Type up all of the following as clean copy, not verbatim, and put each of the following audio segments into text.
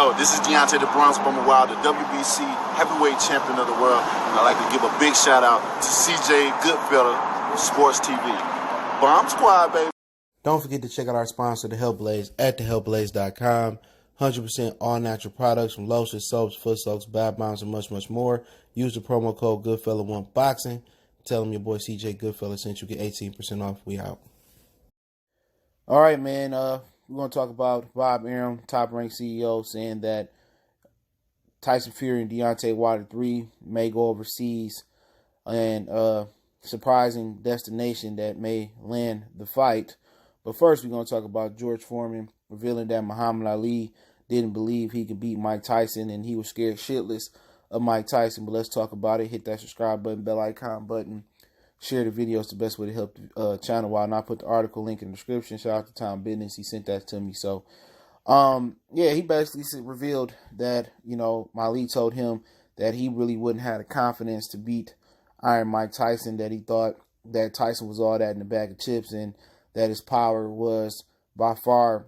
Yo, this is Deontay the Bronx Bummer Wild, the WBC heavyweight champion of the world. And I'd like to give a big shout out to CJ Goodfella of Sports TV. Bomb Squad, baby. Don't forget to check out our sponsor, The Health Blaze, at thehealthblaze.com. 100% all natural products from lotions, soaps, foot soaks, bath bombs, and much, much more. Use the promo code Goodfella1Boxing. Tell them your boy CJ Goodfella sent you, get 18% off. We out. All right, man. We're going to talk about Bob Arum, top-ranked CEO, saying that Tyson Fury and Deontay Wilder 3 may go overseas, and surprising destination that may land the fight. But first, we're going to talk about George Foreman revealing that Muhammad Ali didn't believe he could beat Mike Tyson, and he was scared shitless of Mike Tyson. But let's talk about it. Hit that subscribe button, bell icon button. Share the video. It's the best way to help the channel. While not put the article link in the description. Shout out to Tom Business. He sent that to me. So, yeah, he basically revealed that, Ali told him that he really wouldn't have the confidence to beat Iron Mike Tyson, that he thought that Tyson was all that in a bag of chips, and that his power was by far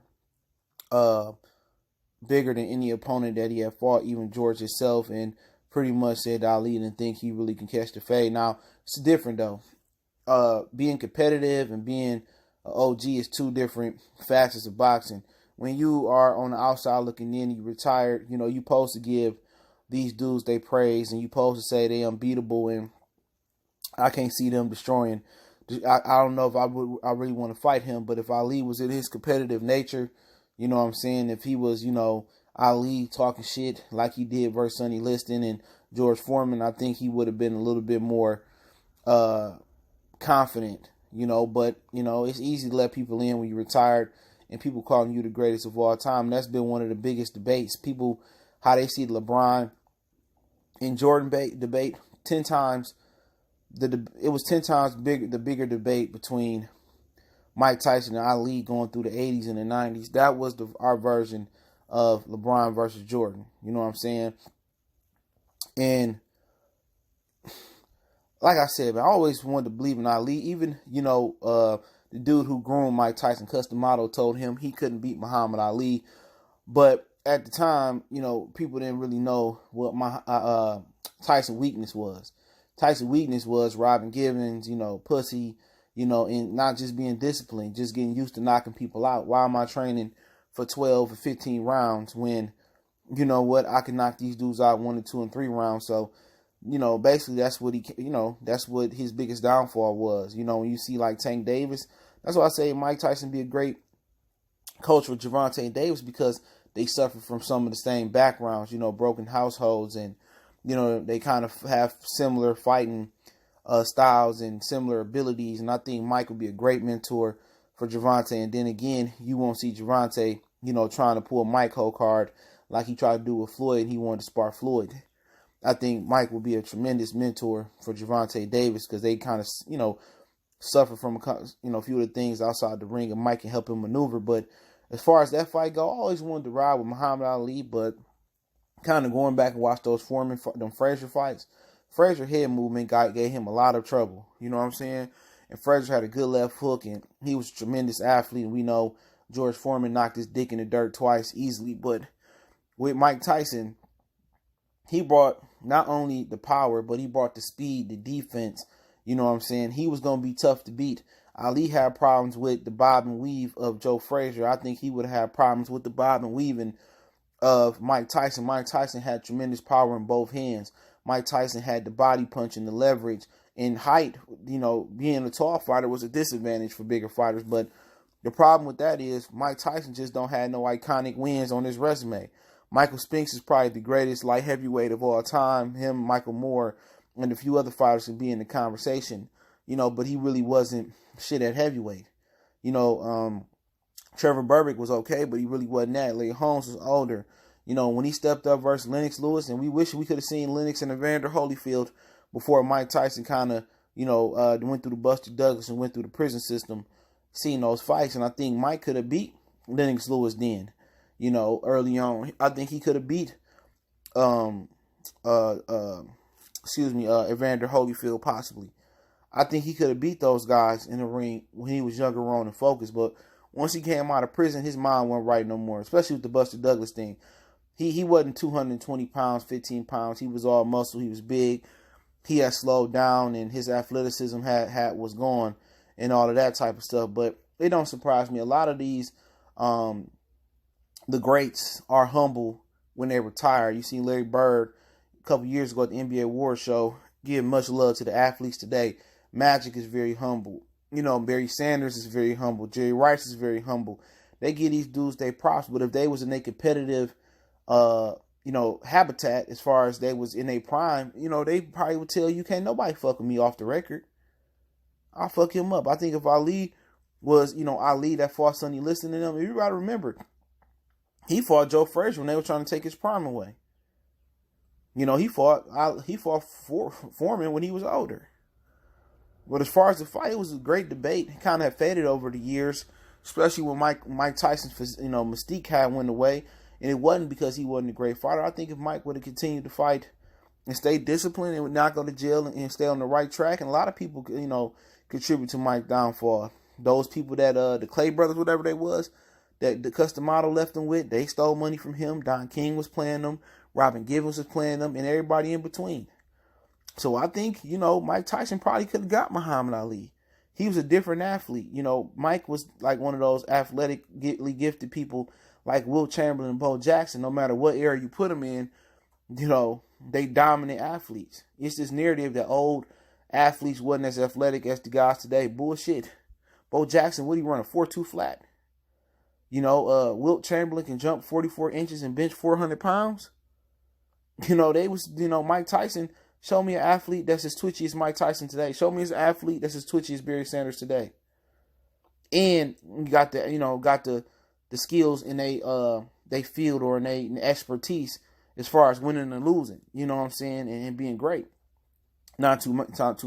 bigger than any opponent that he had fought, even George himself, and pretty much said Ali didn't think he really can catch the fade. Now, it's different, though. Being competitive and being an OG is two different facets of boxing. When you are on the outside looking in, you retired, you're supposed to give these dudes they praise, and you're supposed to say they unbeatable, and I can't see them destroying. I don't know if I really want to fight him, but if Ali was in his competitive nature, you know what I'm saying, if he was, Ali talking shit like he did versus Sonny Liston and George Foreman, I think he would have been a little bit more confident, but, it's easy to let people in when you're retired and people calling you the greatest of all time. That's been one of the biggest debates. People, how they see the LeBron and Jordan debate, 10 times, it was 10 times the bigger debate between Mike Tyson and Ali going through the 80s and the 90s. That was our version of LeBron versus Jordan. You know what I'm saying? And like I said, man, I always wanted to believe in Ali. Even, the dude who groomed Mike Tyson, Customato, told him he couldn't beat Muhammad Ali. But at the time, people didn't really know what Tyson's weakness was. Tyson's weakness was Robin Givens, pussy, and not just being disciplined, just getting used to knocking people out. Why am I training for 12 or 15 rounds when, I can knock these dudes out 1 or 2 and 3 rounds? So, basically that's what that's what his biggest downfall was. When you see like Tank Davis, that's why I say Mike Tyson be a great coach with Gervonta Davis, because they suffer from some of the same backgrounds, broken households, and, they kind of have similar fighting styles and similar abilities. And I think Mike would be a great mentor for Gervonta. And then again, you won't see Gervonta, trying to pull a Mike Ho card like he tried to do with Floyd, and he wanted to spar Floyd. I think Mike will be a tremendous mentor for Gervonta Davis, because they kind of, suffer from, a few of the things outside the ring, and Mike can help him maneuver. But as far as that fight go, I always wanted to ride with Muhammad Ali, but kind of going back and watch those Foreman, them Frazier fights, Frazier head movement gave him a lot of trouble. You know what I'm saying? And Frazier had a good left hook, and he was a tremendous athlete. And we know George Foreman knocked his dick in the dirt twice easily. But with Mike Tyson, he brought not only the power, but he brought the speed, the defense. You know what I'm saying? He was going to be tough to beat. Ali had problems with the bob and weave of Joe Frazier. I think he would have problems with the bob and weaving of Mike Tyson. Mike Tyson had tremendous power in both hands. Mike Tyson had the body punch and the leverage. In height, being a tall fighter was a disadvantage for bigger fighters. But the problem with that is Mike Tyson just don't have no iconic wins on his resume. Michael Spinks is probably the greatest light heavyweight of all time. Him, Michael Moore, and a few other fighters could be in the conversation. But he really wasn't shit at heavyweight. Trevor Berbick was okay, but he really wasn't that. Larry Holmes was older. When he stepped up versus Lennox Lewis, and we wish we could have seen Lennox and Evander Holyfield before Mike Tyson kind of, went through the Buster Douglas and went through the prison system, seeing those fights. And I think Mike could have beat Lennox Lewis then, early on. I think he could have beat, Evander Holyfield possibly. I think he could have beat those guys in the ring when he was younger on and focused. But once he came out of prison, his mind wasn't right no more, especially with the Buster Douglas thing. He wasn't 220 pounds, 15 pounds. He was all muscle. He was big. He had slowed down, and his athleticism was gone, and all of that type of stuff. But it don't surprise me. A lot of these, the greats are humble when they retire. You see Larry Bird a couple years ago at the NBA Awards show give much love to the athletes today. Magic is very humble. Barry Sanders is very humble. Jerry Rice is very humble. They give these dudes their props, but if they was in a competitive, habitat as far as they was in a prime, they probably would tell you, can't nobody fuck with me off the record. I'll fuck him up. I think if Ali was, Ali that fought Sonny Liston and them, everybody remember, he fought Joe Frazier when they were trying to take his prime away. He fought Foreman when he was older. But as far as the fight, it was a great debate. It kind of faded over the years, especially when Mike Tyson's mystique had went away. And it wasn't because he wasn't a great fighter. I think if Mike would have continued to fight and stay disciplined and would not go to jail and stay on the right track, and a lot of people, contribute to Mike's downfall. Those people that, the Clay brothers, whatever they was, that the Customato left them with, they stole money from him. Don King was playing them. Robin Givens was playing them, and everybody in between. So I think, Mike Tyson probably could have got Muhammad Ali. He was a different athlete. Mike was like one of those athletically gifted people like Wilt Chamberlain and Bo Jackson. No matter what era you put them in, they dominant athletes. It's this narrative that old athletes wasn't as athletic as the guys today. Bullshit. Bo Jackson, what he run, a 4.2 flat? Wilt Chamberlain can jump 44 inches and bench 400 pounds. Mike Tyson. Show me an athlete that's as twitchy as Mike Tyson today. Show me an athlete that's as twitchy as Barry Sanders today. And you got the skills in they field or in they expertise as far as winning and losing. You know what I'm saying? And being great. Not too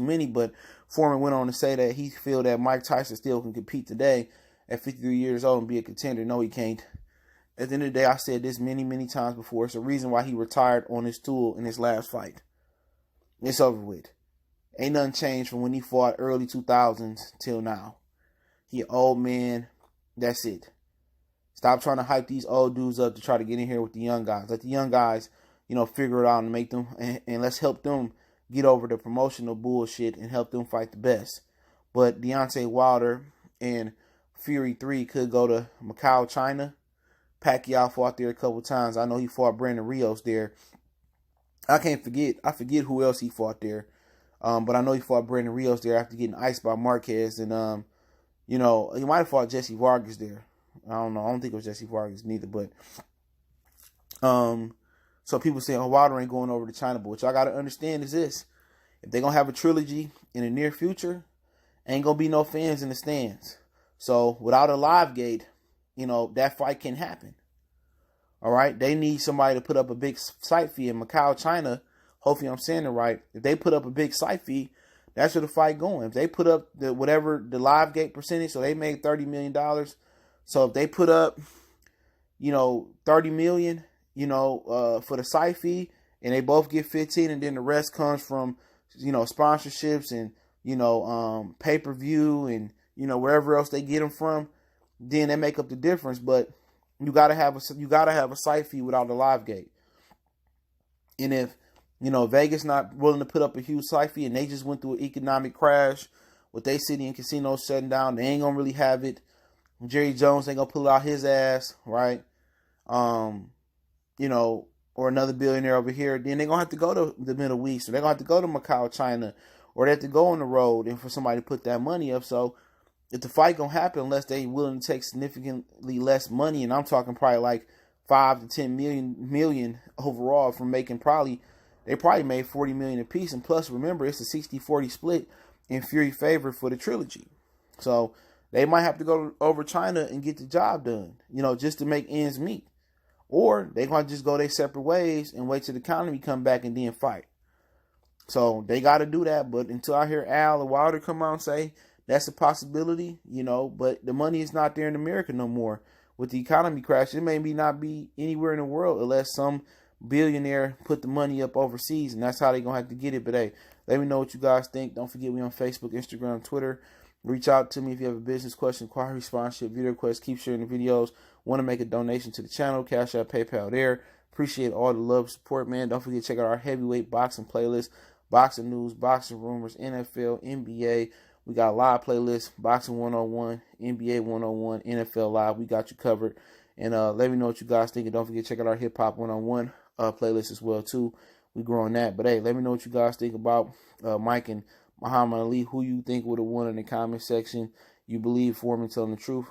many, but Foreman went on to say that he feel that Mike Tyson still can compete today at 53 years old and be a contender. No, he can't. At the end of the day, I said this many, many times before. It's the reason why he retired on his tool in his last fight. It's over with. Ain't nothing changed from when he fought early 2000s till now. He an old man. That's it. Stop trying to hype these old dudes up to try to get in here with the young guys. Let the young guys, figure it out and make them, and let's help them get over the promotional bullshit and help them fight the best. But Deontay Wilder and Fury 3 could go to Macau, China. Pacquiao fought there a couple times. I know he fought Brandon Rios there. I forget who else he fought there. But I know he fought Brandon Rios there after getting iced by Marquez. And, he might have fought Jesse Vargas there. I don't know. I don't think it was Jesse Vargas neither. But, so people say, Wilder ain't going over to China. But what y'all got to understand is this. If they're going to have a trilogy in the near future, ain't going to be no fans in the stands. So without a live gate, that fight can happen. All right, they need somebody to put up a big site fee in Macau, China. Hopefully I'm saying it right. If they put up a big site fee, that's where the fight going. If they put up the live gate percentage, so they made $30 million. So if they put up, $30 million, for the site fee, and they both get 15, and then the rest comes from, sponsorships and, pay-per-view and, wherever else they get them from, then they make up the difference. But you gotta have a site fee without a live gate. And if Vegas not willing to put up a huge site fee and they just went through an economic crash with their city and casinos shutting down, they ain't gonna really have it. Jerry Jones ain't gonna pull out his ass, right? Or another billionaire over here. Then they're gonna have to go to the Middle East, or they're gonna have to go to Macau, China, or they have to go on the road and for somebody to put that money up. So if the fight gonna happen, unless they willing to take significantly less money, and I'm talking probably like 5 to 10 million overall from making they probably made 40 million apiece. And plus, remember, it's a 60-40 split in Fury favor for the trilogy. So they might have to go over China and get the job done, just to make ends meet. Or they gonna just go their separate ways and wait till the economy come back and then fight. So they got to do that. But until I hear Al or Wilder come out and say that's a possibility, but the money is not there in America no more. With the economy crash, it may not be anywhere in the world unless some billionaire put the money up overseas, and that's how they're going to have to get it. But hey, let me know what you guys think. Don't forget we on Facebook, Instagram, Twitter. Reach out to me if you have a business question, inquiry, sponsorship, video request. Keep sharing the videos. Want to make a donation to the channel, Cash App, PayPal there. Appreciate all the love and support, man. Don't forget to check out our heavyweight boxing playlist, boxing news, boxing rumors, NFL, NBA. We got a live playlists, Boxing 101, NBA 101, NFL Live. We got you covered. And let me know what you guys think. And don't forget to check out our Hip Hop 101 playlist as well, too. We growing that. But, hey, let me know what you guys think about Mike and Muhammad Ali. Who you think would have won in the comment section. You believe Foreman telling the truth?